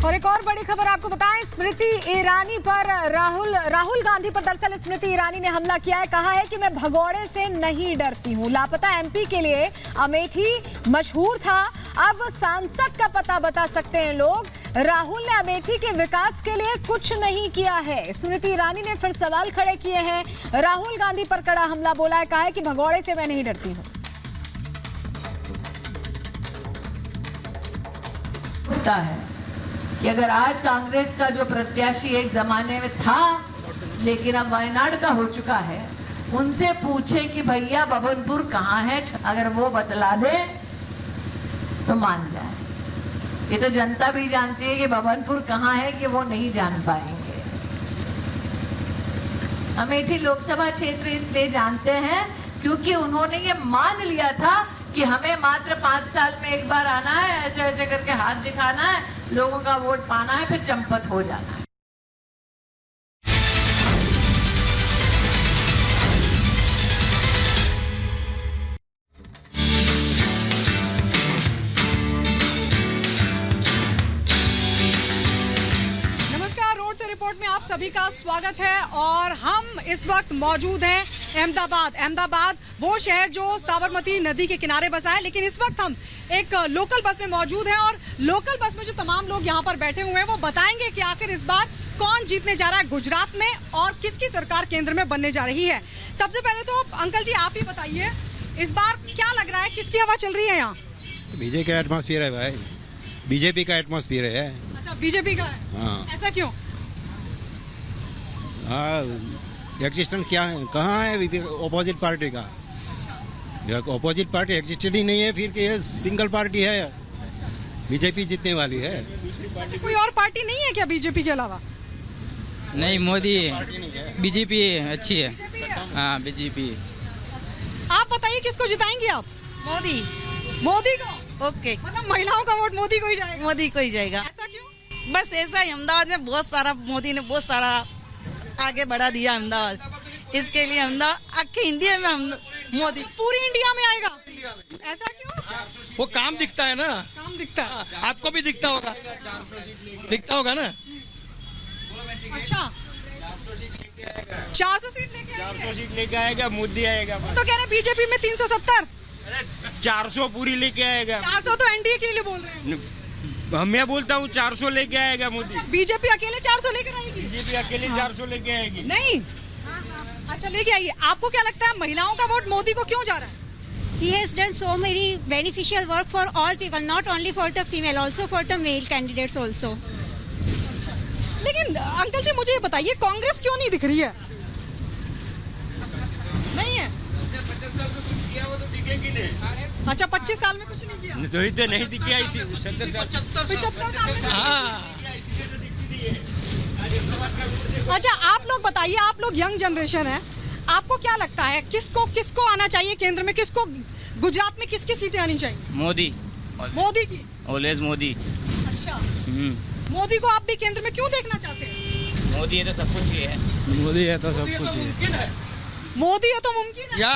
और एक और बड़ी खबर आपको बताएं, स्मृति ईरानी पर राहुल गांधी पर दरअसल स्मृति ईरानी ने हमला किया है। कहा है कि मैं भगोड़े से नहीं डरती हूं। लापता एमपी के लिए अमेठी मशहूर था, अब सांसद का पता बता सकते हैं लोग। राहुल ने अमेठी के विकास के लिए कुछ नहीं किया है। स्मृति ईरानी ने फिर सवाल खड़े किए हैं। राहुल गांधी पर कड़ा हमला बोला है, कहा है कि भगोड़े से मैं नहीं डरती हूं। होता है कि अगर आज कांग्रेस का जो प्रत्याशी एक जमाने में था लेकिन अब वायनाड का हो चुका है, उनसे पूछे कि भैया बबनपुर कहाँ है, अगर वो बतला दे तो मान जाए। ये तो जनता भी जानती है कि बबनपुर कहाँ है कि वो नहीं जान पाएंगे। अमेठी लोकसभा क्षेत्र इसलिए जानते हैं क्योंकि उन्होंने ये मान लिया था कि हमें मात्र 5 साल में एक बार आना है, ऐसे ऐसे करके हाथ दिखाना है, लोगों का वोट पाना है, फिर चंपत हो जाना है। रिपोर्ट में आप सभी का स्वागत है और हम इस वक्त मौजूद हैं अहमदाबाद, वो शहर जो साबरमती नदी के किनारे बसा है। लेकिन इस वक्त हम एक लोकल बस में मौजूद हैं और लोकल बस में जो तमाम लोग यहाँ पर बैठे हुए हैं वो बताएंगे कि आखिर इस बार कौन जीतने जा रहा है गुजरात में और किसकी सरकार केंद्र में बनने जा रही है। सबसे पहले तो अंकल जी आप ही बताइए, इस बार क्या लग रहा है, किसकी हवा चल रही है यहाँ? बीजेपी का एटमॉस्फेयर है भाई, बीजेपी का एटमॉस्फेयर है। अच्छा, बीजेपी का है? हाँ। ऐसा क्यों? एग्जिस्टेंस क्या है, कहाँ है ऑपोजिट पार्टी का? अच्छा। ऑपोजिट पार्टी एग्जिस्टेड ही नहीं है, फिर ये सिंगल पार्टी है। अच्छा। बीजेपी जीतने वाली है। अच्छा, कोई और पार्टी नहीं है क्या बीजेपी के अलावा? नहीं, मोदी बीजेपी अच्छी है। हाँ, बीजेपी। आप बताइए किसको जिताएंगे आप? मोदी को? ओके, मतलब महिलाओं का वोट मोदी को ही जाएगा? मोदी को ही जाएगा। ऐसा क्यों? बस ऐसा ही, अहमदाबाद में बहुत सारा मोदी ने बहुत सारा आगे बढ़ा दिया अहमदाबाद, इसके लिए अहमदाबाद आखे इंडिया में मोदी पूरी इंडिया में आएगा। ऐसा क्यों? वो काम दिखता है ना, काम दिखता है। आपको भी दिखता होगा ना। अच्छा, 400 सीट लेके आएगा, मोदी आएगा। तो कह रहे बीजेपी में 370। 400 पूरी लेके आएगा। 400 तो एनडीए के लिए बोल रहे हैं। मैं बोलता हूँ 400 लेके आएगा मोदी। अच्छा, बीजेपी अकेले 400 लेकर आएगी? बीजेपी अकेले 400 लेके आएगी। नहीं। अच्छा, लेके आइए। आपको क्या लगता है महिलाओं का वोट मोदी को क्यों जा रहा है? He has done so many beneficial work for all people, not only for the female, also for the male candidates also. लेकिन अंकल जी मुझे बताइए, कांग्रेस क्यों नहीं दिख रही है? नहीं है? अच्छा, 25 साल में कुछ नहीं किया? तो नहीं दिखा, 75 साल में। हाँ। अच्छा, आप लोग बताइए, आप लोग यंग जनरेशन है, आपको क्या लगता है किसको आना चाहिए केंद्र में, किसको गुजरात में किसकी सीटें आनी चाहिए? मोदी की? ऑलवेज मोदी। अच्छा, मोदी को आप भी केंद्र में क्यों देखना चाहते हैं? मोदी है तो सब कुछ ही है। मोदी है तो सब कुछ है। मोदी है तो मुमकिन है। या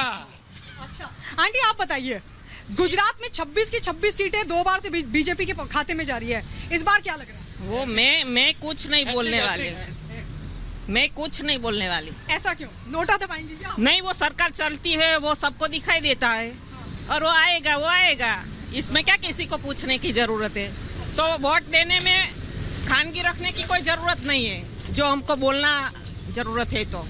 अच्छा, आंटी आप बताइए, गुजरात में 26 की 26 सीटें 2 बार से बीजेपी के खाते में जा रही है, इस बार क्या लग रहा है? वो मैं कुछ नहीं बोलने वाली, मैं कुछ नहीं बोलने वाली। ऐसा क्यों? नोटा दबाएंगे क्या? नहीं, वो सरकार चलती है, वो सबको दिखाई देता है और वो आएगा, इसमें क्या किसी को पूछने की जरूरत है? तो वोट देने में खानगी रखने की कोई जरूरत नहीं है, जो हमको बोलना जरूरत है तो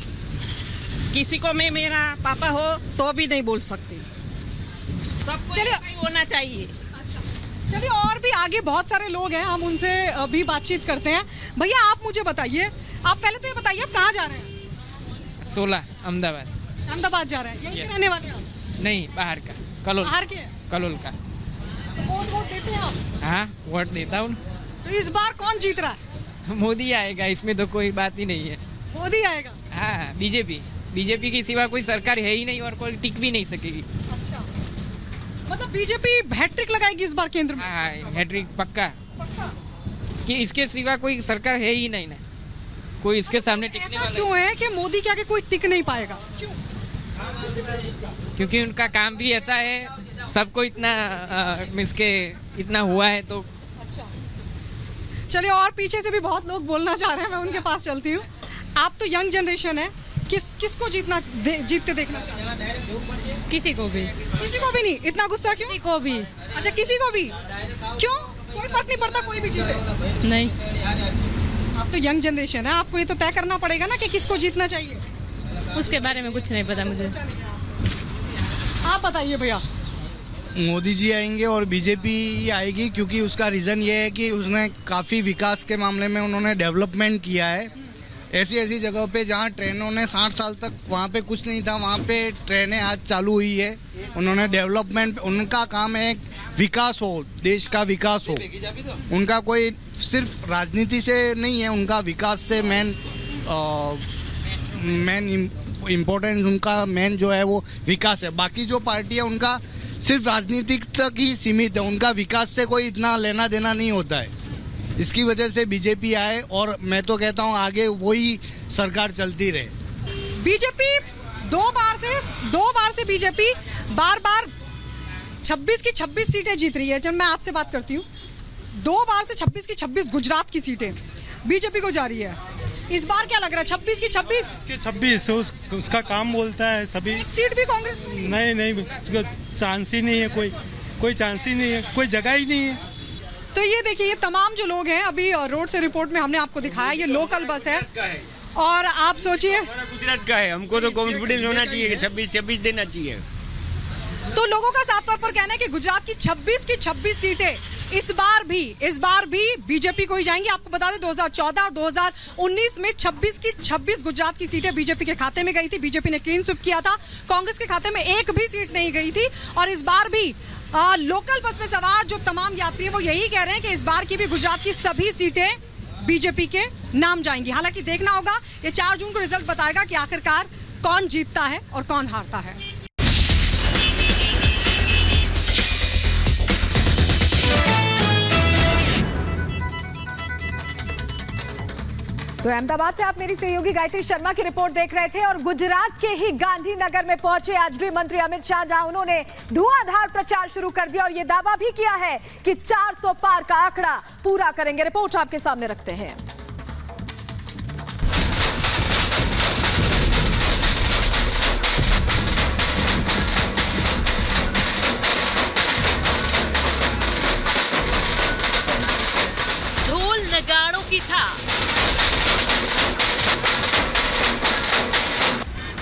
किसी को मैं मेरा पापा हो तो भी नहीं बोल सकती, सबको चलिए होना चाहिए। अच्छा, चलिए, और भी आगे बहुत सारे लोग हैं, हम उनसे भी बातचीत करते हैं। भैया आप मुझे बताइए, आप पहले तो ये बताइए आप कहाँ जा रहे हैं? 16 अहमदाबाद जा रहे हैं? यहीं रहने वाले हैं? नहीं, बाहर का, कलोल। बाहर के? कलोल का। वोट देते हैं आप? हाँ, वोट देता हूँ। तो इस बार कौन जीत रहा है? मोदी आएगा, इसमें तो कोई बात ही नहीं है। मोदी आएगा? हाँ, बीजेपी की सिवा कोई सरकार है ही नहीं और कोई टिक भी नहीं सकेगी। अच्छा, मतलब बीजेपी हैट्रिक लगाएगी इस बार केंद्र में? हाँ, हैट्रिक पक्का कि इसके सिवा कोई सरकार है ही नहीं ना, कोई इसके सामने टिकने वाला। क्यों है कि मोदी के आगे कोई टिक नहीं पाएगा? क्यों? क्योंकि उनका काम भी ऐसा है, सबको इतना इतना हुआ है तो। अच्छा, चलिए, और पीछे से भी बहुत लोग बोलना चाह रहे हैं, मैं उनके पास चलती हूँ। आप तो यंग जनरेशन है, किसको जीतते देखना चाहते हैं? किसी को भी नहीं। इतना गुस्सा क्यों? किसी को भी अच्छा, किसी को भी क्यों? कोई फर्क नहीं पड़ता, कोई भी जीते? नहीं। आप तो यंग जनरेशन है, आपको ये तो तय करना पड़ेगा ना कि किसको जीतना चाहिए। उसके बारे में कुछ नहीं पता मुझे। आप बताइए भैया। मोदी जी आएंगे और बीजेपी आएगी, क्योंकि उसका रीज़न ये है कि उसने काफ़ी विकास के मामले में उन्होंने डेवलपमेंट किया है। ऐसी ऐसी जगहों पे जहाँ ट्रेनों ने 60 साल तक वहाँ पे कुछ नहीं था, वहाँ पे ट्रेनें आज चालू हुई है। उन्होंने डेवलपमेंट, उनका काम है विकास हो, देश का विकास हो। उनका कोई सिर्फ राजनीति से नहीं है, उनका विकास से मेन इम्पोर्टेंस, उनका मेन जो है वो विकास है। बाकी जो पार्टी है उनका सिर्फ राजनीतिक तक ही सीमित है, उनका विकास से कोई इतना लेना देना नहीं होता है। इसकी वजह से बीजेपी आए और मैं तो कहता हूँ आगे वही सरकार चलती रहे। बीजेपी दो बार से बीजेपी बार 26 की 26 सीटें जीत रही है। जब मैं आपसे बात करती हूँ, 2 बार से 26 की 26 गुजरात की सीटें बीजेपी को जा रही है। इस बार क्या लग रहा है? 26 की 26 उसका काम बोलता है सभी। एक सीट भी कांग्रेस को नहीं, उसका चांस ही नहीं है, कोई चांस ही नहीं है, कोई जगह ही नहीं है। तो ये देखिए, ये तमाम जो लोग हैं, अभी रोड से रिपोर्ट में हमने आपको दिखाया, ये लोकल बस है। और आप सोचिए, गुजरात का है, हमको तो कॉन्फिडेंस होना चाहिए कि 26 देना चाहिए। तो लोगों का साफ तौर पर कहना है कि गुजरात की 26 की 26 सीटें इस बार भी बीजेपी को ही जाएंगी। आपको बता दें 2014 और 2019 में 26 की 26 गुजरात की सीटें बीजेपी के खाते में गई थी। बीजेपी ने क्लीन स्वीप किया था, कांग्रेस के खाते में एक भी सीट नहीं गई थी। और इस बार भी लोकल बस में सवार जो तमाम यात्री हैं वो यही कह रहे हैं कि इस बार की भी गुजरात की सभी सीटें बीजेपी के नाम जाएंगी। हालांकि देखना होगा, ये 4 जून को रिजल्ट बताएगा कि आखिरकार कौन जीतता है और कौन हारता है। तो अहमदाबाद से आप मेरी सहयोगी गायत्री शर्मा की रिपोर्ट देख रहे थे। और गुजरात के ही गांधीनगर में पहुंचे आज गृह मंत्री अमित शाह, जहां उन्होंने धुआंधार प्रचार शुरू कर दिया और ये दावा भी किया है कि 400 पार का आंकड़ा पूरा करेंगे। रिपोर्ट आपके सामने रखते हैं। ढोल नगाड़ों की था,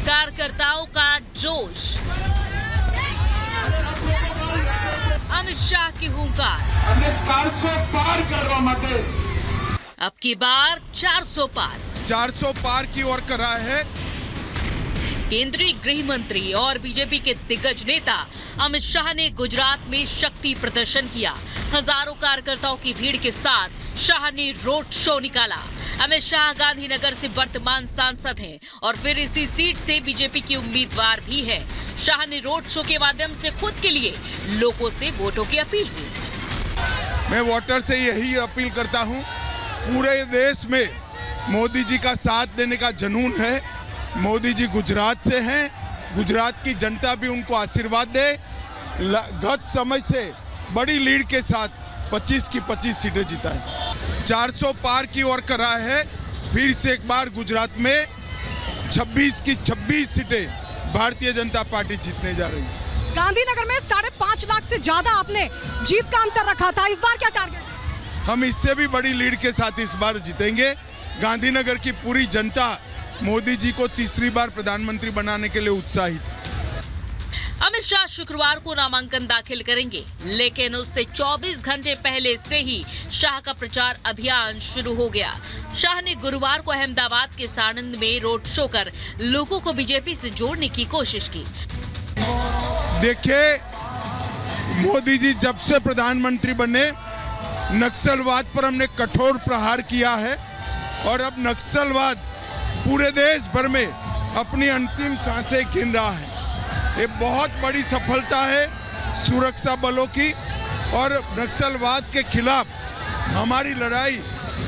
कार्यकर्ताओं का जोश, अमित शाह की हुंकार। 400 पार करवा माटे। अब की बार 400 पार की ओर कर रहा है केंद्रीय गृह मंत्री और बीजेपी के दिग्गज नेता अमित शाह ने गुजरात में शक्ति प्रदर्शन किया। हजारों कार्यकर्ताओं की भीड़ के साथ शाह ने रोड शो निकाला। अमित शाह गांधीनगर से वर्तमान सांसद हैं और फिर इसी सीट से बीजेपी की उम्मीदवार भी है। शाह ने रोड शो के माध्यम से खुद के लिए लोगों से वोटों की अपील की। मैं वोटर से यही अपील करता हूं, पूरे देश में मोदी जी का साथ देने का जुनून है। मोदी जी गुजरात से हैं, गुजरात की जनता भी उनको आशीर्वाद दे। गत समय से बड़ी लीड के साथ 25 की 25 सीटें जिताएं। 400 पार की ओर कर रहा है। फिर से एक बार गुजरात में 26 की 26 सीटें भारतीय जनता पार्टी जीतने जा रही है। गांधीनगर में 5.5 लाख से ज्यादा आपने जीत का अंतर रखा था, इस बार क्या टारगेट है? हम इससे भी बड़ी लीड के साथ इस बार जीतेंगे। गांधीनगर की पूरी जनता मोदी जी को तीसरी बार प्रधानमंत्री बनाने के लिए उत्साहित है। अमित शाह शुक्रवार को नामांकन दाखिल करेंगे, लेकिन उससे 24 घंटे पहले से ही शाह का प्रचार अभियान शुरू हो गया। शाह ने गुरुवार को अहमदाबाद के साणंद में रोड शो कर लोगों को बीजेपी से जोड़ने की कोशिश की। देखिए, मोदी जी जब से प्रधानमंत्री बने, नक्सलवाद पर हमने कठोर प्रहार किया है और अब नक्सलवाद पूरे देश भर में अपनी अंतिम सांसें गिन रहा है। ये बहुत बड़ी सफलता है सुरक्षा बलों की और नक्सलवाद के खिलाफ हमारी लड़ाई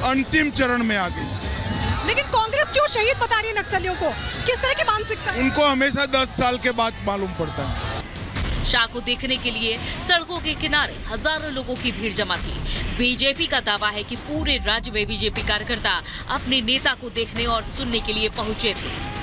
अंतिम चरण में आ गई। लेकिन कांग्रेस क्यों शहीद बता रही है नक्सलियों को? किस तरह की मानसिकता? उनको हमेशा 10 साल के बाद मालूम पड़ता है। शाह को देखने के लिए सड़कों के किनारे हजारों लोगों की भीड़ जमा थी। बीजेपी का दावा है कि पूरे राज्य में बीजेपी कार्यकर्ता अपने नेता को देखने और सुनने के लिए पहुंचे थे।